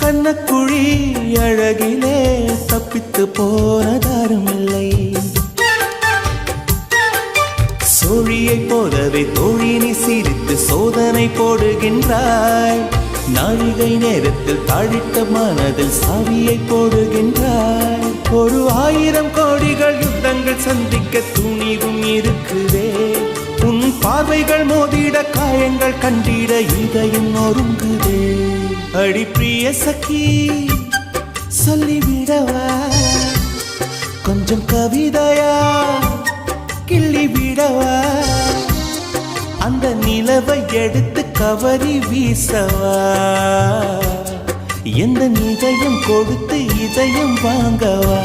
கண்ணக்குழி அழகிலே தப்பித்து போனதாரும் இல்லை. சோழியை போலவே தோழினி சிரித்து சோதனை போடுகின்றாய். நாழிகை நேரத்தில் தாழிட்ட மனதில் சாவியை போடுகின்றாய். 1000 கோடிகள் யுத்தங்கள் சந்திக்க துணிவும் இருக்குதே. உன் பார்வைகள் மோதிட காயங்கள் கண்டிட இதயம் நொறுங்குதே. அடி பிரிய சகி சொல்லிவிடவா கொஞ்சம் கவிதையா கிள்ளி விடவா. அந்த நிலவை எடுத்து கவரி வீசவா. எந்த இதயம் கொடுத்து இதயம் வாங்கவா.